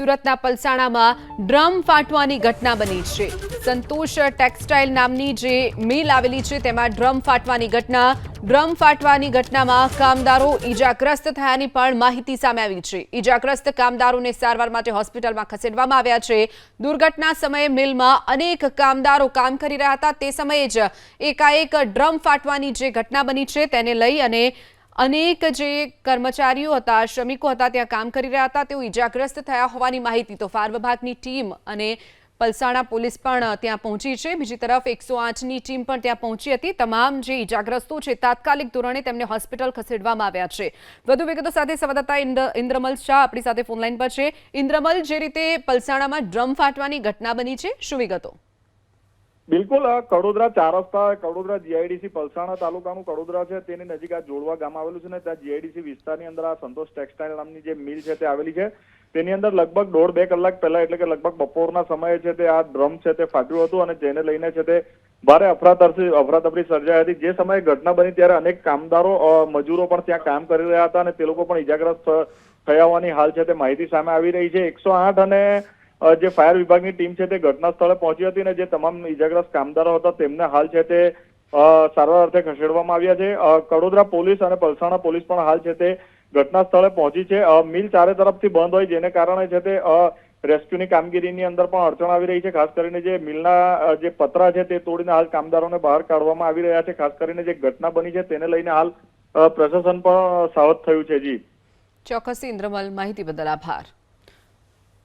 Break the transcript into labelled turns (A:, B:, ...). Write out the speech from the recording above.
A: સુરતના પલસાણામાં ડ્રમ ફાટવાની ઘટના બની છે। સંતોષ ટેક્સટાઇલ નામની જે મિલ આવેલી છે તેમાં ડ્રમ ફાટવાની ઘટનામાં કામદારો ઈજાગ્રસ્ત થયાની પણ માહિતી સામે આવી છે। ઈજાગ્રસ્ત કામદારોને સારવાર માટે હોસ્પિટલમાં ખસેડવામાં આવ્યા છે। દુર્ઘટના સમયે મિલમાં અનેક કામદારો કામ કરી રહ્યા હતા। તે સમયે જ એકાએક ડ્રમ ફાટવાની જે ઘટના બની છે તેને લઈ અને અનેક જે કર્મચારીઓ હતા, શ્રમિકો હતા, ત્યાં કામ કરી રહ્યા હતા, તેઓ ઈજાગ્રસ્ત થયા હોવાની માહિતી તો ફાયર વિભાગની ટીમ અને પલસાણા પોલીસ પણ ત્યાં પહોંચી છે। બીજી તરફ 108ની ટીમ પણ ત્યાં પહોંચી હતી। તમામ જે ઈજાગ્રસ્તો છે તાત્કાલિક ધોરણે તેમને હોસ્પિટલ ખસેડવામાં આવ્યા છે। વધુ વિગતો સાથે સંવાદદાતા ઇન્દ્રમલ શાહ આપણી સાથે ફોનલાઈન પર છે। ઇન્દ્રમલ, જે રીતે પલસાણામાં ડ્રમ ફાટવાની ઘટના બની છે, શું વિગતો?
B: બિલકુલ, કડોદરા 4 રસ્તા કડોદરા જીઆઈડીસી પલસાણા તાલુકાનું કડોદરા છે તેની નજીક આ જોડવા ગામ આવેલું છે ને ત્યાં જીઆઈડીસી વિસ્તારની અંદર આ સંતોષ ટેક્સટાઇલ નામની જે મિલ છે તે આવેલી છે। તેની અંદર લગભગ 1.5-2 કલાક પહેલા એટલે કે લગભગ બપોરના સમયે છે તે આ ડ્રમ છે તે ફાટ્યું હતું અને જેને લઈને છે તે ભારે અફરાતફરી સર્જાઈ હતી। જે સમયે ઘટના બની ત્યારે અનેક કામદારો મજૂરો પણ ત્યાં કામ કરી રહ્યા હતા અને તે લોકો પણ ઈજાગ્રસ્ત થયા હોવાની હાલ છે તે માહિતી સામે આવી રહી છે। 108 અને જે ફાયર વિભાગની ટીમ છે તે ઘટના સ્થળે પહોંચી હતી અને જે તમામ ઈજાગ્રસ્ત કામદારો હતા તેમને હાલ છે તે સારવાર અર્થે ખસેડવામાં આવ્યા છે। કડોદરા પોલીસ અને પલસાણા પોલીસ પણ હાલ છે તે ઘટના સ્થળે પહોંચી છે। મિલ ચારે તરફથી બંધ હોય જેને કારણે છે તે રેસ્ક્યુની કામગીરીની અંદર પણ અડચણ આવી રહી છે। ખાસ કરીને જે મિલના જે પતરા છે તે તોડીને હાલ કામદારોને બહાર કાઢવામાં આવી રહ્યા છે। ખાસ કરીને જે ઘટના બની છે તેને લઈને હાલ પ્રશાસન પણ સાવધ થયું છે। જી
A: ચોક્કસ ઇન્દ્રમલ, માહિતી બદલ આભાર।